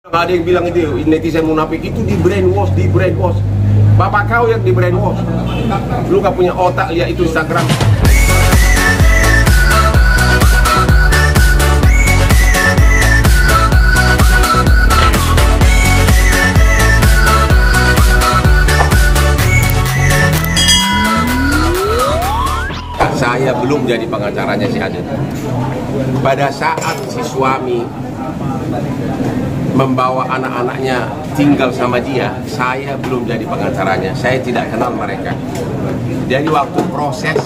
Ada yang bilang itu netizen munafik itu di brainwash. Bapak kau yang di brainwash. Lu gak punya otak, lihat itu Instagram. Saya belum jadi pengacaranya si Aden. Pada saat si suami membawa anak-anaknya tinggal sama dia, saya belum jadi pengacaranya. Saya tidak kenal mereka. Jadi waktu proses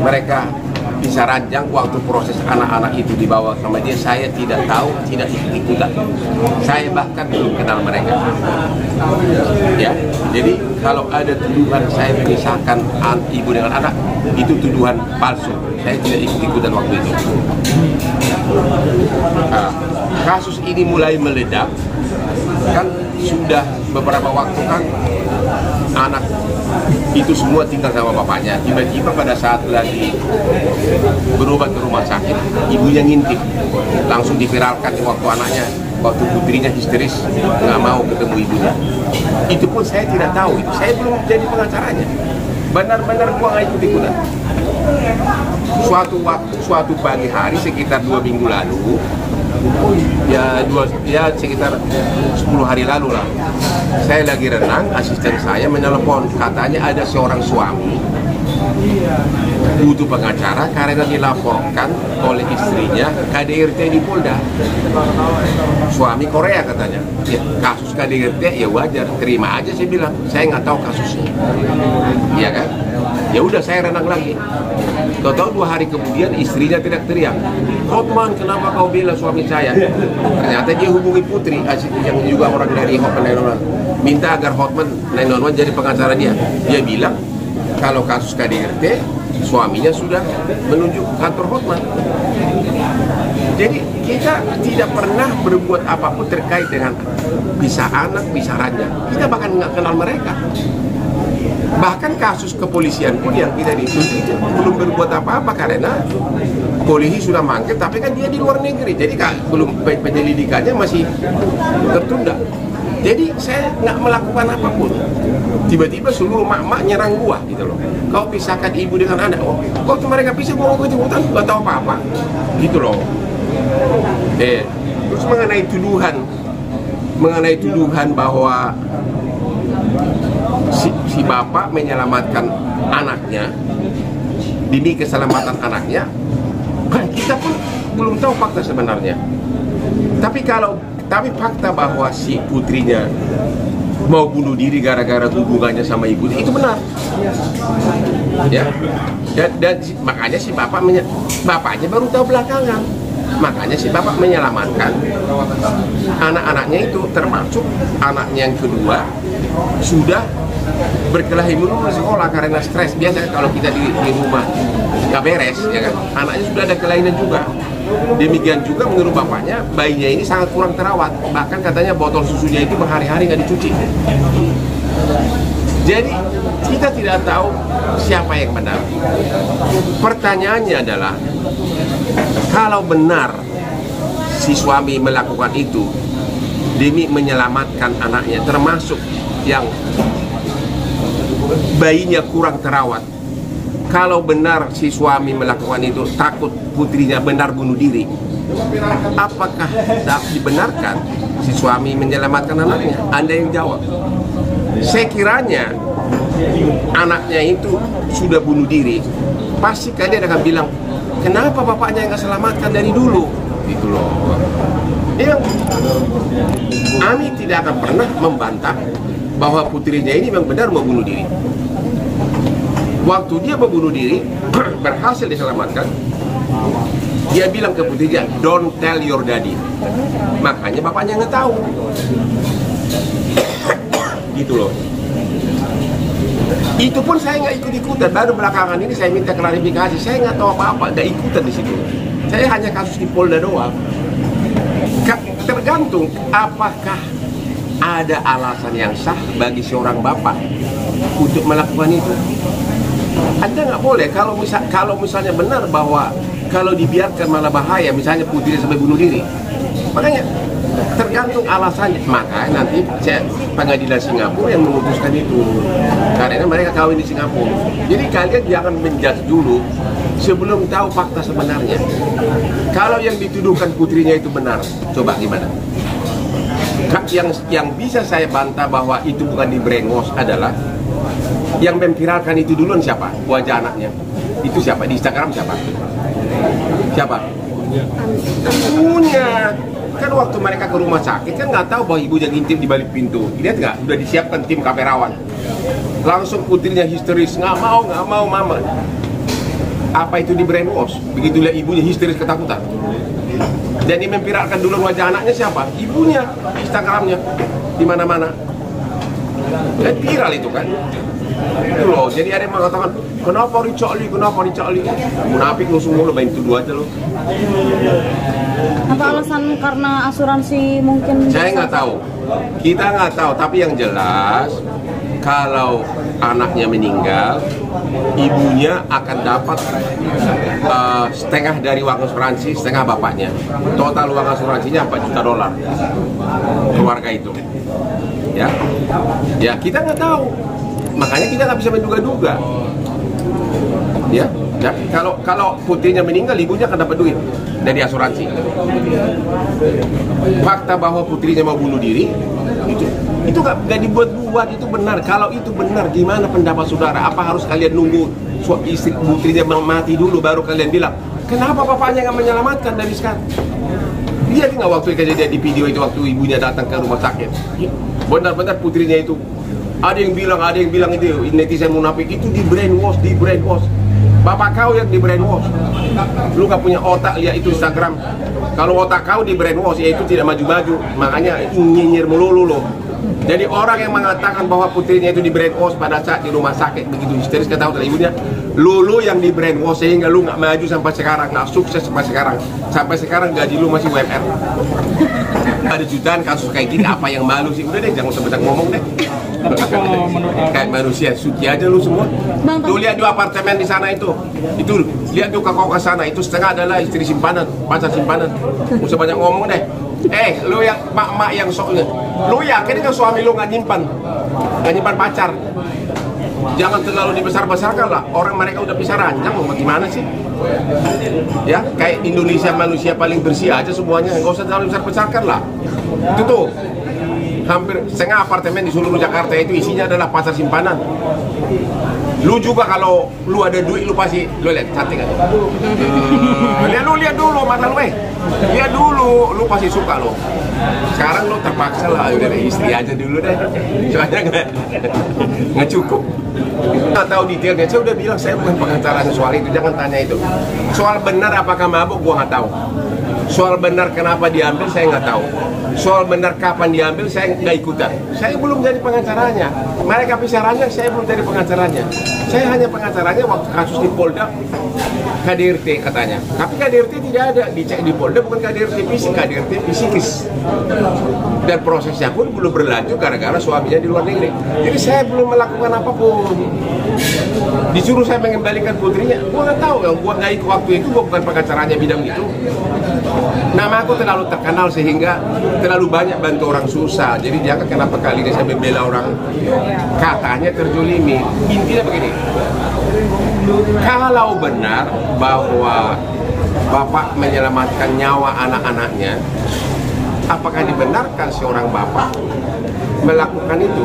mereka bisa ranjang, waktu proses anak-anak itu dibawa sama dia, saya tidak tahu, tidak ikut-ikutan. Saya bahkan belum kenal mereka. Ya, jadi kalau ada tuduhan saya memisahkan ibu dengan anak, itu tuduhan palsu. Saya tidak ikut-ikutan waktu itu. Kasus ini mulai meledak, kan sudah beberapa waktu kan anak itu semua tinggal sama bapaknya. Tiba-tiba pada saat lagi berobat ke rumah sakit, ibunya ngintip, langsung diviralkan waktu anaknya, waktu putrinya histeris nggak mau ketemu ibunya. Itu pun saya tidak tahu, itu saya belum jadi pengacaranya. Benar-benar gua nggak ikut-ikutan. Suatu pagi hari sekitar 2 minggu lalu, ya sekitar 10 hari lalu lah, saya lagi renang, asisten saya menelepon, katanya ada seorang suami butuh pengacara karena dilaporkan oleh istrinya KDRT di Polda. Suami Korea katanya. Ya, kasus KDRT ya wajar, terima aja, saya bilang. Saya nggak tahu kasusnya. Iya kan? Ya udah, saya renang lagi. Tahu-tahu 2 hari kemudian istrinya teriak-teriak, "Hotman, kenapa kau bela suami saya?" Ternyata dia hubungi Putri, yang juga orang dari Hotman 911, minta agar Hotman 911 jadi pengacara dia. Dia bilang kalau kasus KDRT suaminya sudah menunjuk kantor Hotman. Jadi kita tidak pernah berbuat apapun terkait dengan bisa anak, bisa ranjang. Kita bahkan nggak kenal mereka. Bahkan kasus kepolisian pun yang kita dituntut belum berbuat apa-apa karena polisi sudah manggil, tapi kan dia di luar negeri, jadi belum penyelidikannya masih tertunda. Jadi saya nggak melakukan apapun. Tiba-tiba seluruh mak-mak nyerang gua gitu loh. Kau pisahkan ibu dengan anak. Waktu mereka pisah gua ikut-ikutan, nggak tahu apa-apa gitu loh. Terus mengenai tuduhan bahwa si bapak menyelamatkan anaknya demi keselamatan anaknya, kita pun belum tahu fakta sebenarnya. Tapi fakta bahwa si putrinya mau bunuh diri gara-gara hubungannya sama ibunya itu benar. Ya. Dan makanya si bapaknya baru tahu belakangan. Makanya si bapak menyelamatkan anak-anaknya itu, termasuk anaknya yang kedua sudah berkelahi mulu di sekolah karena stres. Biasa kalau kita di rumah nggak beres, ya kan, anaknya sudah ada kelainan juga. Demikian juga menurut bapaknya, bayinya ini sangat kurang terawat. Bahkan katanya botol susunya itu berhari-hari nggak dicuci. Jadi kita tidak tahu siapa yang benar. Pertanyaannya adalah, kalau benar si suami melakukan itu demi menyelamatkan anaknya, termasuk yang bayinya kurang terawat, kalau benar si suami melakukan itu takut putrinya benar bunuh diri, apakah dibenarkan si suami menyelamatkan anaknya? Anda yang jawab. Sekiranya anaknya itu sudah bunuh diri, pasti kalian akan bilang, kenapa bapaknya nggak selamatkan dari dulu? Gitu loh. Ami tidak akan pernah membantah bahwa putrinya ini memang benar mau bunuh diri. Waktu dia mau bunuh diri, berhasil diselamatkan, dia bilang ke putrinya, "Don't tell your daddy." Makanya bapaknya nggak tahu. Gitu loh. Itu pun saya nggak ikut-ikutan. Baru belakangan ini saya minta klarifikasi. Saya nggak tahu apa-apa, nggak ikutan di situ. Saya hanya kasus di Polda doang. Tergantung apakah ada alasan yang sah bagi seorang bapak untuk melakukan itu. Anda nggak boleh, kalau misalnya benar bahwa kalau dibiarkan malah bahaya, misalnya putri sampai bunuh diri, Makanya tergantung alasannya. Makanya nanti pengadilan Singapura yang memutuskan itu, karena mereka kawin di Singapura. Jadi kalian jangan menjudge dulu sebelum tahu fakta sebenarnya. Kalau yang dituduhkan putrinya itu benar, coba gimana? Yang bisa saya bantah bahwa itu bukan di brainwash adalah yang memviralkan itu duluan siapa? Wajah anaknya. Itu siapa? Di Instagram siapa? Siapa? Ibunya. Kan waktu mereka ke rumah sakit kan nggak tahu bahwa ibunya ngintip di balik pintu. Lihat nggak? Udah disiapkan tim kamerawan. Langsung putrinya histeris, nggak mau mama. Apa itu di brainwash? Begitu lihat ibunya histeris ketakutan. Dan yang memviralkan dulu wajah anaknya siapa? Ibunya, Instagramnya, di mana-mana. Dan viral itu kan. Itu loh, jadi ada yang mengatakan, kenapa Richard Lee? Munafik lu semua, lo main tuduh aja lo. Apa alasan karena asuransi mungkin? Saya nggak tahu, kita nggak tahu. Tapi yang jelas, kalau anaknya meninggal, ibunya akan dapat setengah dari uang asuransi, setengah bapaknya. Total uang asuransinya $4 juta keluarga itu. Ya kita nggak tahu. Makanya kita nggak bisa menduga-duga. Ya, kalau putrinya meninggal, ibunya akan dapat duit dari asuransi. Fakta bahwa putrinya mau bunuh diri, itu nggak dibuat-buat, itu benar. Kalau itu benar, gimana pendapat saudara? Apa harus kalian nunggu istri putrinya mati dulu baru kalian bilang, kenapa bapaknya nggak menyelamatkan dari sekarang? Lihat nggak waktu kejadian di video itu, waktu ibunya datang ke rumah sakit, benar-benar putrinya itu. Ada yang bilang itu netizen munafik, itu di brainwash. Bapak kau yang di brainwash. Lu gak punya otak, lihat itu Instagram. Kalau otak kau di brainwash, ya itu tidak maju-maju. Makanya nyinyir melulu lo. Jadi orang yang mengatakan bahwa putrinya itu di brainwash pada saat di rumah sakit begitu histeris ketahuan ibunya, lu yang di brainwash sehingga lu gak maju sampai sekarang, gak sukses sampai sekarang gaji lu masih UMR. Ada jutaan kasus kayak gini, apa yang malu sih? Udah deh, jangan usah ngomong deh. Kalau menurut kayak manusia suci aja lu semua. Tuh lihat di apartemen di sana itu lihat tuh kau ke sana, itu setengah adalah istri simpanan, pacar simpanan. Usah banyak ngomong deh. Lu yang mak yang sok, lu yakin kan suami lu nggak nyimpan pacar? Jangan terlalu dibesar-besarkan lah. Orang mereka udah bisa ranjang, mau gimana sih? Ya, kayak Indonesia manusia paling bersih aja semuanya, nggak usah terlalu besar-besarkan lah. Itu tuh hampir setengah apartemen di seluruh Jakarta itu isinya adalah pacar simpanan. Lu juga kalau lu ada duit, lu pasti, lu lihat cantik kan? Lihat dulu mata lu, lihat dulu, lu pasti suka lo. Sekarang lu terpaksa lah, udah deh, istri aja dulu deh. Soalnya nggak cukup. Nggak tahu detailnya, saya udah bilang saya bukan pengacaranya soal itu, jangan tanya itu. Soal benar apakah mabuk, gua nggak tahu. Soal benar kenapa diambil, saya nggak tahu. Soal benar kapan diambil, saya nggak ikutan. Saya belum jadi pengacaranya. Mereka bicaranya, saya belum jadi pengacaranya. Saya hanya pengacaranya waktu kasus di Polda, KDRT katanya. Tapi KDRT tidak ada, dicek di Polda bukan KDRT fisik, KDRT fisikis. Dan prosesnya pun belum berlanjut gara-gara suaminya di luar negeri. Jadi saya belum melakukan apapun. Disuruh saya mengembalikan putrinya, gua nggak tahu. Yang gua nggak ikut waktu itu, gua bukan pengacaranya bidang itu. Nama aku terlalu terkenal sehingga terlalu banyak bantu orang susah. Jadi jangan kenapa kali ini saya membela orang katanya terzolimi. Intinya begini, kalau benar bahwa bapak menyelamatkan nyawa anak-anaknya, apakah dibenarkan seorang bapak melakukan itu?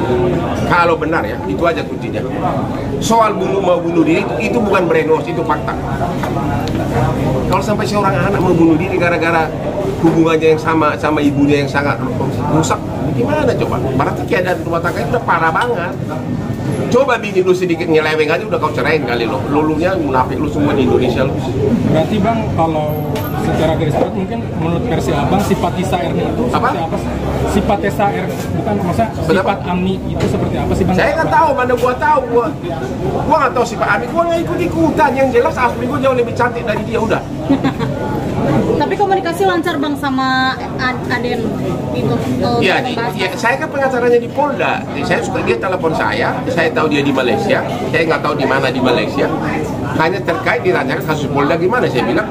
Kalau benar ya, itu aja kuncinya. Soal mau bunuh diri itu bukan brainwash, itu fakta. Kalau sampai seorang anak mau bunuh diri gara-gara hubungannya yang sama ibunya yang sangat rusak, gimana coba? Berarti keadaan rumah tangga itu udah parah banget. Coba bini lu sedikit nyeleweng aja udah kau cerain kali lo. Lulunya munafik lu semua di Indonesia lu. Berarti Bang, kalau secara garis besar mungkin menurut versi Abang sifat Tisa Erni itu seperti apa sih? Sifat Tisa Erni, bukan maksudnya sifat Ami itu seperti apa sih Bang? Saya nggak tahu, mana gua tahu. Gua nggak tahu sifat Ami, gua nggak ikut-ikutan. Yang jelas asli gua jauh lebih cantik dari dia, udah. Tapi komunikasi lancar Bang sama Aden itu? Iya, saya kan pengacaranya di Polda. Saya suka, dia telepon saya tahu dia di Malaysia. Saya nggak tahu di mana di Malaysia. Hanya terkait dirancangkan kasus Polda gimana, saya bilang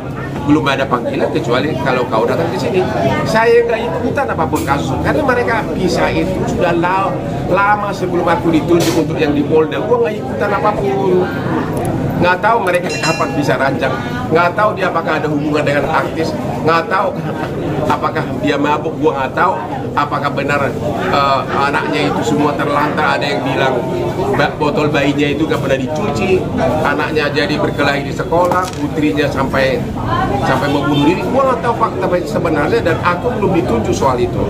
belum ada panggilan kecuali kalau kau datang ke sini. Saya nggak ikutan apapun kasus karena mereka bisa itu sudah lama sebelum aku ditunjuk untuk yang di Polda. Gua nggak ikutan apapun. Nggak tahu mereka kapan bisa rancang, nggak tahu dia apakah ada hubungan dengan artis, nggak tahu apakah dia mabuk, gua nggak tahu apakah benar anaknya itu semua terlantar. Ada yang bilang botol bayinya itu nggak pernah dicuci, anaknya jadi berkelahi di sekolah, putrinya sampai mau bunuh diri. Gua nggak tahu fakta sebenarnya dan aku belum ditunjuk soal itu.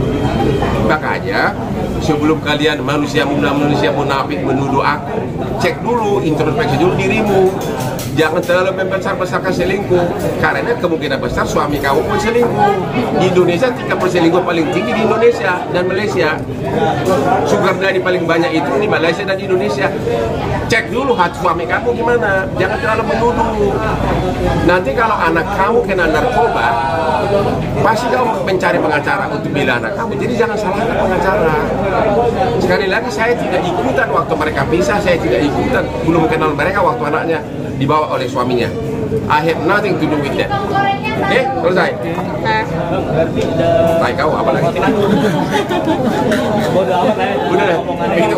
Makanya sebelum kalian manusia munafik menuduh aku, cek dulu, introspeksi dulu dirimu. Jangan terlalu membesar-besarkan selingkuh, karena kemungkinan besar suami kamu pun selingkuh. Di Indonesia tingkat perselingkuhan paling tinggi di Indonesia dan Malaysia. Sugar daddy paling banyak itu di Malaysia dan di Indonesia. Cek dulu hati suami kamu gimana, jangan terlalu menuduh. Nanti kalau anak kamu kena narkoba, pasti kamu mencari pengacara untuk bela anak kamu. Jadi jangan salahkan pengacara. Sekali lagi, saya tidak ikutan waktu mereka pisah, saya tidak ikutan, belum kenal mereka waktu anaknya dibawa oleh suaminya. I have nothing to do with that. Oke, selesai. Tai kau apa lagi? Bodoh amat ya. Udah deh. Begitu.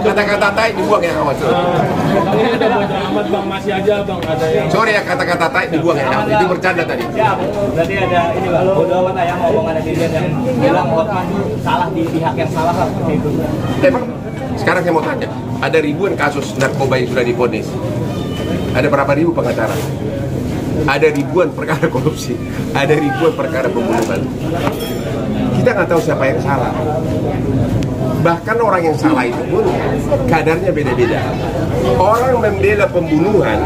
Kata-kata tai dibuang ya kawan. Ini udah bodo amat bang, masih aja bang ada yang. Sorry ya, kata-kata tai dibuang ya. Itu bercanda tadi. Ya, berarti ada ini bang. Bodoh amat ya omongan netizen yang bilang Hotman salah di pihak yang salah lah seperti itu. Emang sekarang saya mau tanya, ada ribuan kasus narkoba yang sudah divonis. Ada berapa ribu pengacara? Ada ribuan perkara korupsi, ada ribuan perkara pembunuhan. Kita nggak tahu siapa yang salah. Bahkan orang yang salah itu pun kadarnya beda-beda. Orang membela pembunuhan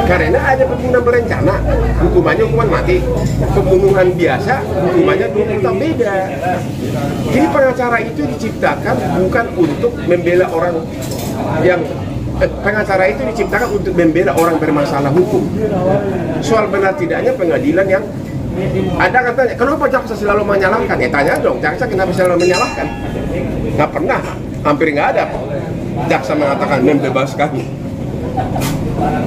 karena ada pembunuhan berencana, hukumannya hukuman mati. Pembunuhan biasa, hukumannya 20 tahun beda. Jadi pengacara itu diciptakan bukan untuk membela orang yang pengacara itu diciptakan untuk membela orang bermasalah hukum. Soal benar tidaknya pengadilan yang ada katanya, kenapa jaksa selalu menyalahkan? Ya tanya dong, jaksa kenapa selalu menyalahkan? Nggak pernah, hampir nggak ada jaksa mengatakan membebaskan.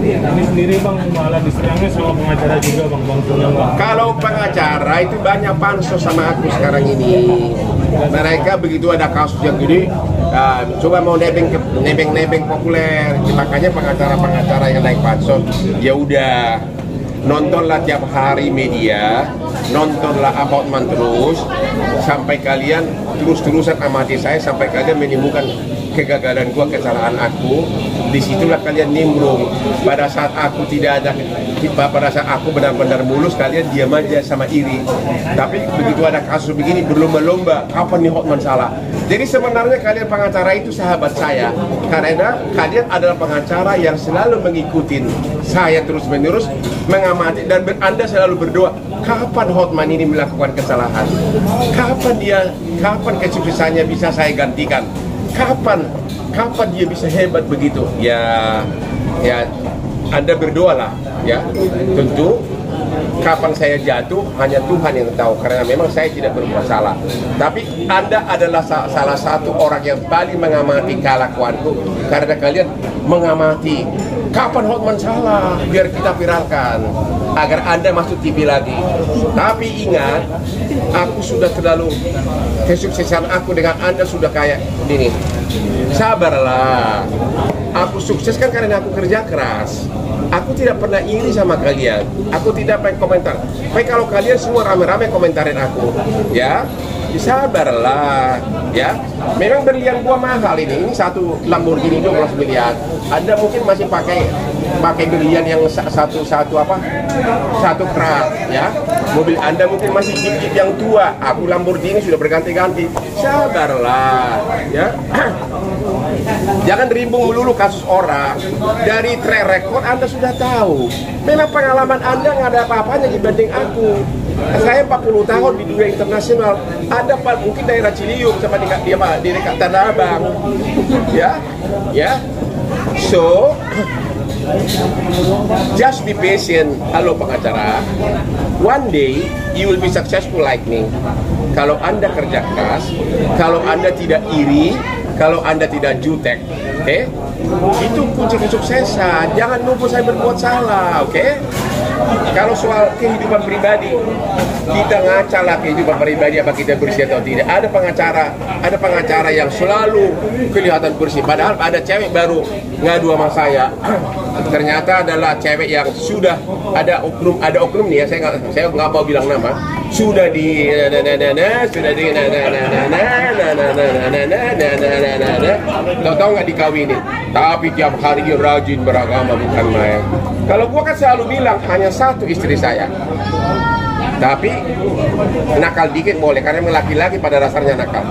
Ini sendiri bang malah diserangnya sama pengacara juga bang Tunang bang. Kalau pengacara itu banyak pansos sama aku sekarang ini. Mereka begitu ada kasus yang gini, coba mau nebeng populer. Makanya pengacara yang naik pansos, ya udah nontonlah tiap hari media, nontonlah Hotman terus sampai kalian terus-terusan amati saya sampai kalian menemukan kegagalan gua, kesalahan aku. Disitulah kalian nimbrung. Pada saat aku tidak ada, pada saat aku benar-benar mulus, kalian diam aja sama iri. Tapi begitu ada kasus begini berlomba-lomba, kapan nih Hotman salah? Jadi sebenarnya kalian pengacara itu sahabat saya, karena kalian adalah pengacara yang selalu mengikuti saya terus-menerus, mengamati, dan Anda selalu berdoa, kapan Hotman ini melakukan kesalahan? Kapan kesuksesannya bisa saya gantikan? Kapan dia bisa hebat begitu? Ya Anda berdoalah ya. Tentu kapan saya jatuh hanya Tuhan yang tahu, karena memang saya tidak berbuat salah. Tapi Anda adalah salah satu orang yang paling mengamati kelakuanku, karena kalian mengamati kapan Hotman salah biar kita viralkan agar Anda masuk TV lagi. Tapi ingat, aku sudah terlalu, kesuksesan aku dengan Anda sudah kayak ini. Sabarlah, aku sukses kan karena aku kerja keras. Aku tidak pernah iri sama kalian. Aku tidak pengen komentar. Baik kalau kalian semua rame-rame komentarin aku, ya sabarlah, ya. Memang berlian gua mahal ini. Ini satu Lamborghini 12 miliar. Anda mungkin masih pakai berlian yang satu krat, ya. Mobil Anda mungkin masih Jeep yang tua. Aku Lamborghini sudah berganti-ganti. Sabarlah, ya. Jangan rimbung melulu kasus orang. Dari track record Anda sudah tahu. Memang pengalaman Anda nggak ada apa-apanya dibanding aku. Saya 40 tahun di dunia internasional. Ada mungkin daerah Ciliung sama di dekat Tanah Abang. Ya. So, just be patient. Halo pengacara. One day you will be successful like me. Kalau Anda kerja keras, kalau Anda tidak iri, kalau Anda tidak jutek, oke? Itu kunci kesuksesan. Jangan lupa saya berbuat salah, oke? Kalau soal kehidupan pribadi, kita ngaca lah kehidupan pribadi apa kita bersih atau tidak. Ada pengacara yang selalu kelihatan bersih. Padahal ada cewek baru ngadu sama saya. Ternyata adalah cewek yang sudah ada oknum nih ya, saya nggak mau bilang nama, sudah di tahu nggak dikawinin, tapi tiap hari dia rajin beragama bukan main. Kalau gua kan selalu bilang hanya satu istri saya, tapi nakal dikit boleh karena laki-laki pada dasarnya nakal.